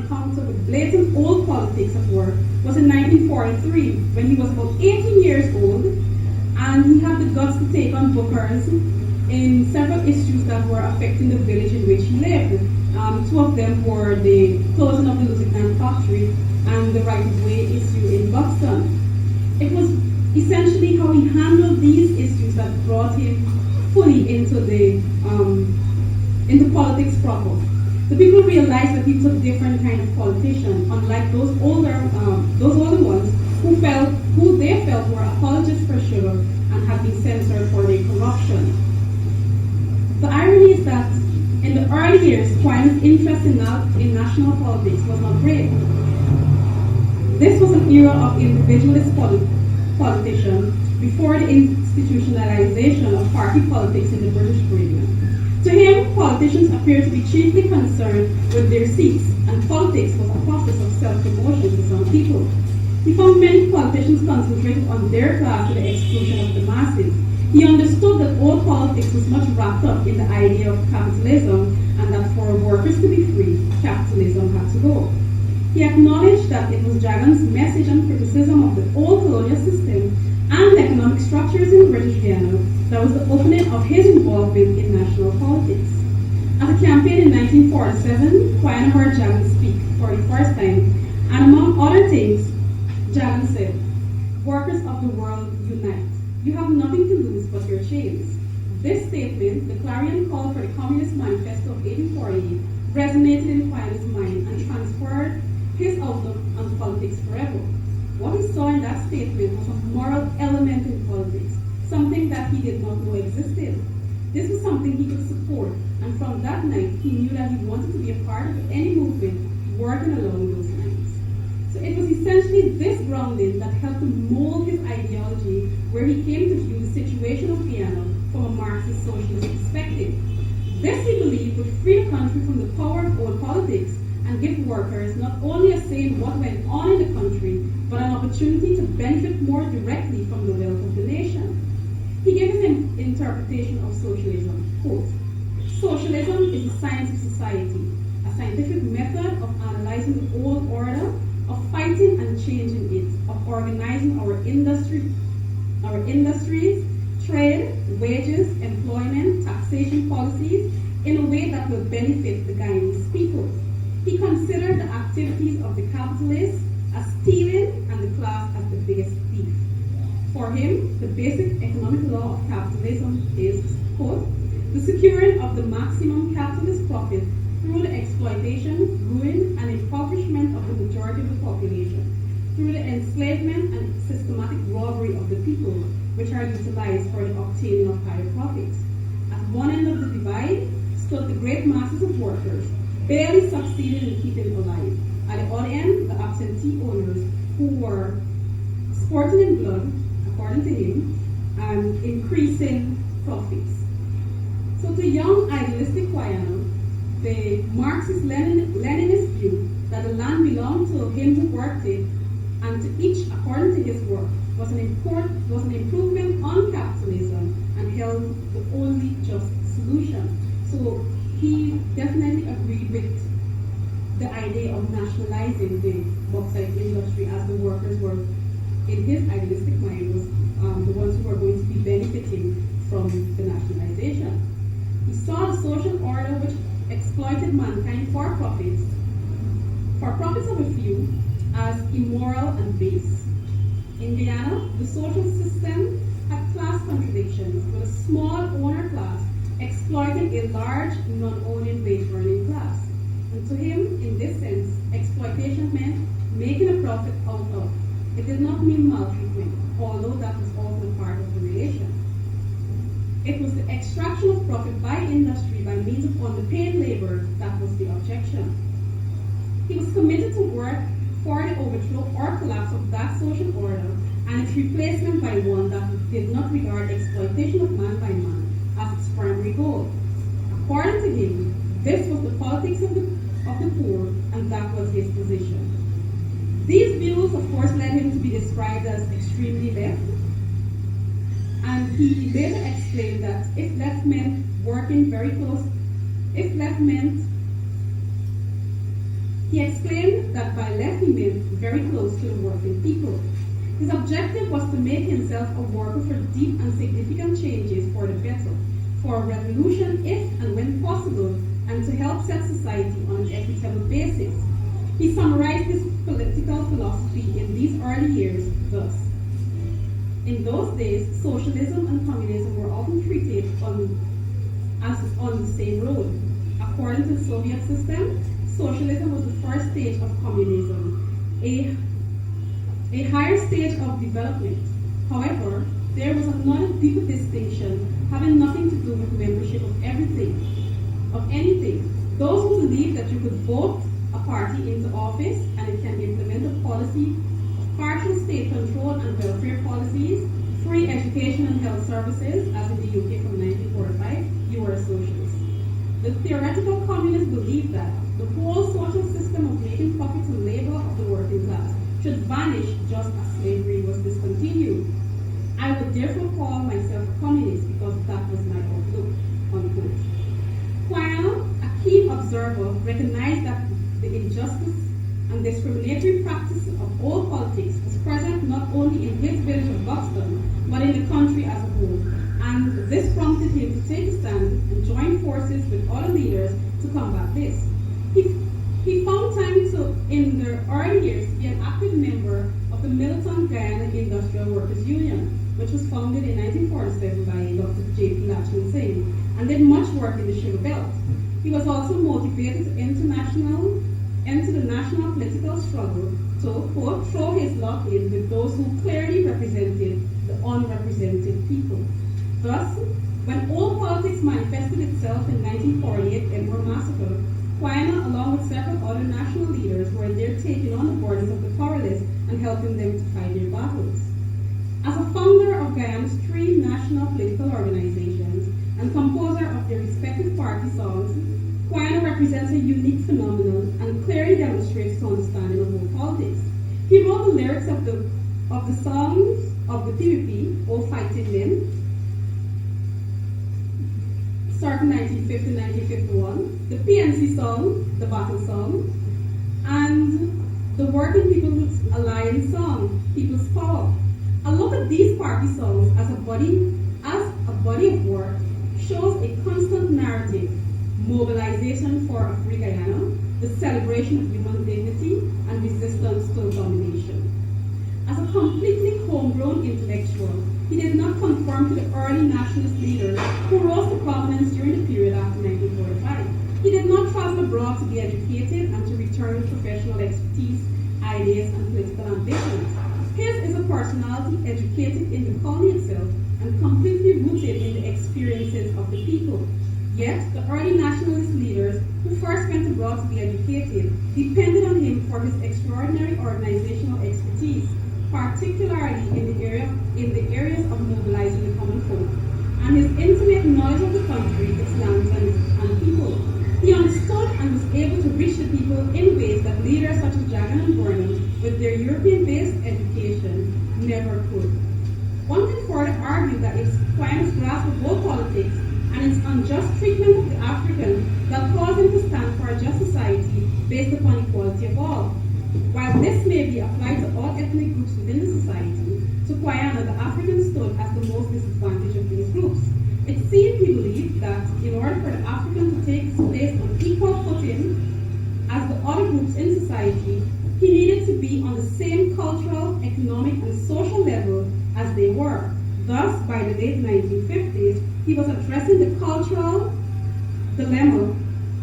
encounter with blatant old politics at work was in 1943, when he was about 18 years old, and he had the guts to take on Bookers in several issues that were affecting the village in which he lived. Two of them were the closing of the Lusignan factory and the right-of-way issue in Buxton. It was essentially how he handled these issues that brought him fully into politics proper. The people realized that he was a different kind of politician, unlike those older ones who they felt were apologists for sugar and had been censored for their corruption. The irony is that in the early years, Kwayana's interest in national politics was not great. This was an era of individualist politicians before the institutionalization of party politics in the British Caribbean. To him, politicians appeared to be chiefly concerned with their seats, and politics was a process of self-promotion to some people. He found many politicians concentrated on their class to the exclusion of the masses. He understood that old politics was much wrapped up in the idea of capitalism, and that for workers to be free, capitalism had to go. He acknowledged that it was Jagan's message and criticism of the old colonial system and economic structures in British Guiana that was the opening of his involvement in national politics. At a campaign in 1947, Kwayana heard Jagan speak for the first time, and among other things, Jagan said, "Workers of the world, unite. You have nothing to lose but your chains." This statement, the clarion call for the Communist Manifesto of 1848, resonated in Kwayana's mind and transferred his outlook on politics forever. What he saw in that statement was a moral element in politics, something that he did not know existed. This was something he could support, and from that night, he knew that he wanted to be a part of any movement working along those lines. So it was essentially this grounding that helped him mold his ideology, where he came to view the situation of Guyana from a Marxist socialist perspective. This, he believed, would free the country from the power of old politics and give workers not only a say in what went on in the country, but an opportunity to benefit more directly from the wealth of the nation. He gave his interpretation of socialism, quote, "Socialism is a science of society, a scientific method of analyzing the old order, of fighting and changing it, of organizing our industries, trade, wages, employment, taxation policies in a way that will benefit the Guyanese people." He considered the activities of the capitalists as stealing and the class as the biggest thief. For him, the basic economic law of capitalism is, quote, "the securing of the maximum capitalist profit through the exploitation, ruin, and impoverishment of the majority of the population, through the enslavement and systematic robbery of the people, which are utilized for the obtaining of higher profits." At one end of the divide stood the great masses of workers, barely succeeding in keeping alive. At the other end, the absentee owners who were sporting in blood, according to him, and increasing profits. So to young idealistic Kwayana, the Marxist-Leninist view that the land belonged to him who worked it, and to each according to his work, was an improvement on capitalism and held the only just solution. So he definitely agreed with the idea of nationalizing the bauxite industry, as the workers were, in his idealistic mind, was the ones who were going to be benefiting from the nationalization. He saw the social order which exploited mankind for profits of a few, as immoral and base. In Guyana, the social system had class contradictions, with a small owner class exploiting a large non-owning wage-earning class. And to him, in this sense, exploitation meant making a profit out of. It did not mean maltreatment, although that was also part of the relation. It was the extraction of profit by industry by means of underpaid labor that was the objection. He was committed to work for the overthrow or collapse of that social order and its replacement by one that did not regard exploitation of man by man as its primary goal. According to him, this was the politics of the poor, and that was his position. These views, of course, led him to be described as extremely left, and he later explained that if left meant working very close, if left meant He explained that by left he meant very close to the working people. His objective was to make himself a worker for deep and significant changes for the better, for a revolution if and when possible, and to help set society on an equitable basis. He summarized his political philosophy in these early years thus. In those days, socialism and communism were often treated as on the same road. According to the Soviet system, socialism was the first stage of communism, a higher stage of development. However, there was another deeper distinction having nothing to do with membership of anything. Those who believed that you could vote a party into office and it can implement a policy of partial state control and welfare policies, free education and health services, as in the UK from 1945, you were a socialist. The theoretical communists believed that the whole social system of making profits and labor of the working class should vanish just as slavery was discontinued. I would therefore call myself a communist because that was my outlook, unquote. Kwayana, a keen observer, recognized that the injustice and discriminatory practice of old politics was present not only in his village of Buxton, but in the country as a whole. And this prompted him to take a stand and join forces with other leaders to combat this. He found time to, in the early years, to be an active member of the militant Guyana Industrial Workers Union, which was founded in 1947 by Dr. J.P. Lachlan Singh, and did much work in the sugar belt. He was also motivated to enter the national political struggle to, quote, throw his lot in with those who clearly represented the unrepresented people. Thus, when old politics manifested itself in 1948 Edinburgh Massacre, Kwayana, along with several other national leaders, were there taking on the burdens of the powerless and helping them to fight their battles. As a founder of Guyana's 3 national political organizations and composer of their respective party songs, Kwayana represents a unique phenomenon and clearly demonstrates his understanding of world politics. He wrote the lyrics of the songs of the PPP, All Fighting Men, starting 1950-1951, the PNC song, the Battle Song, and the Working People's Alliance song, People's Power. A look at these party songs as a body of work shows a constant narrative: mobilization for a free Guyana, the celebration of human dignity, and resistance to domination. As a completely homegrown intellectual, he did not conform to the early nationalist leaders who rose to prominence during the period after 1945. He did not travel abroad to be educated and to return with professional expertise, ideas, and political ambitions. His is a personality educated in the colony itself and completely rooted in the experiences of the people. Yet, the early nationalist leaders who first went abroad to be educated depended on him for his extraordinary organizational expertise, particularly in the areas of mobilizing the common folk, and his intimate knowledge of the country, its lands, and people. He understood and was able to reach the people in ways that leaders such as Jagan and Burnham, with their European-based education, never could. One can further argue that it's Kwayana's grasp of world politics and its unjust treatment of the African that caused him to stand for a just society based upon equality of all. While this may be applied to all ethnic groups within the society, to Kwayana, the African stood as the most disadvantaged of these groups. It seemed he believed that in order for the African to take his place on equal footing as the other groups in society, he needed to be on the same cultural, economic, and social level as they were. Thus, by the late 1950s, he was addressing the cultural dilemma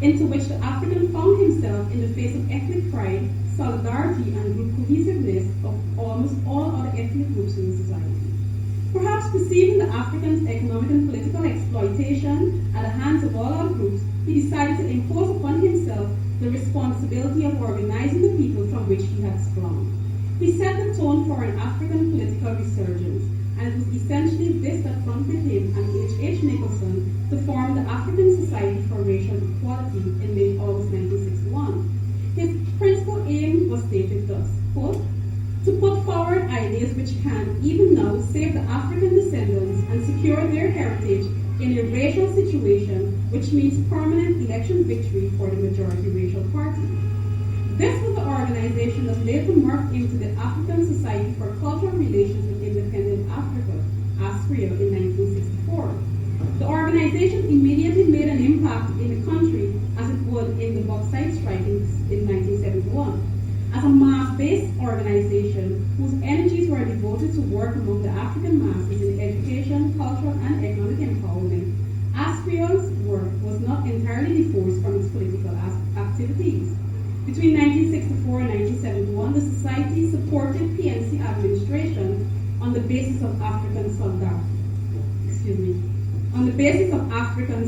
into which the African found himself in the face of ethnic pride, solidarity, and group cohesiveness of almost all other ethnic groups in society. Perhaps perceiving the African's economic and political exploitation at the hands of all other groups, he decided to impose upon himself the responsibility of organizing the people from which he had sprung. He set the tone for an African political resurgence, and it was essentially this that prompted him and H. Nicholson to form the African Society for Racial Equality in mid-August 1961. His principal aim was stated thus, quote, to put forward ideas which can, even now, save the African descendants and secure their heritage in a racial situation which means permanent election victory for the majority racial party. This was the organization that later morphed into the African Society for Cultural Relations with Independent Africa, ASCRIO, in 1964. The organization immediately made an impact in the country as it would in the Bauxite Strike in 1971. As a mass-based organization whose energies were devoted to work among the African masses in education, cultural, and economic empowerment, ASCRIO's work was not entirely divorced from its political activities. Between 1964 and 1971, the Society supported PNC administration on the basis of African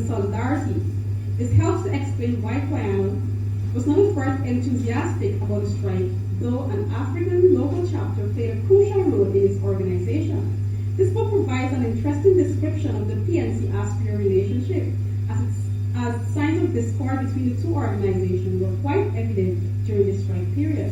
solidarity. This helps to explain why Kwayana was not at first enthusiastic about the strike, though an African local chapter played a crucial role in its organization. This book provides an interesting description of the PNC-ASCRIO relationship, as signs of discord between the two organizations were quite evident during the strike period.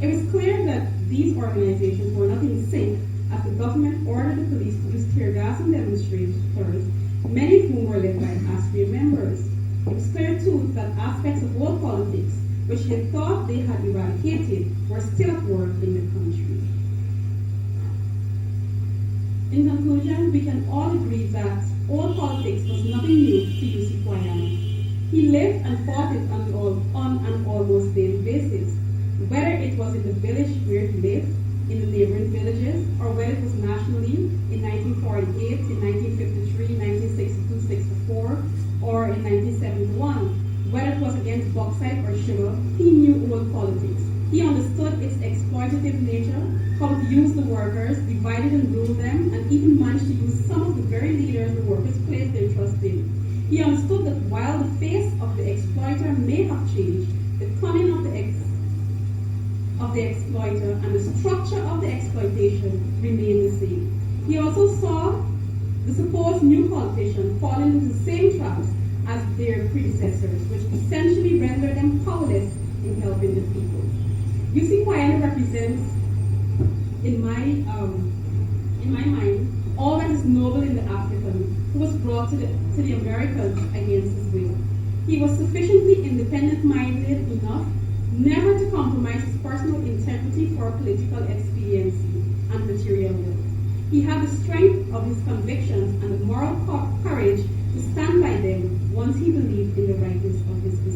It was clear that these organizations were not in sync as the government ordered the police to use tear gas on demonstrators, many of whom were led by ASCRIO members. It was clear too that aspects of old politics, which they thought they had eradicated, were still at work in the country. In conclusion, we can all agree that old politics was nothing new to Eusi Kwayana. He lived and fought it on an almost daily basis, whether it was in the village where he lived, in the neighboring villages, or whether it was nationally in 1948, in 1953, 1962, 64, or in 1971. Whether it was against bauxite or sugar, he knew old politics. He understood its exploitative nature, how it used the workers, divided and ruled them, and even managed to use some of the very leaders the workers placed their trust in. He understood that while the face of the exploiter may have changed, the cunning of the exploiter and the structure of the exploitation remained the same. He also saw the supposed new politicians falling into the same traps as their predecessors, which essentially rendered them powerless in helping the people. Eusi Kwayana represents, in my mind, all that is noble in the African who was brought to the Americans against his will. He was sufficiently independent-minded enough never to compromise his personal integrity for political expediency and material wealth. He had the strength of his convictions and the moral courage to stand by them once he believed in the rightness of his position.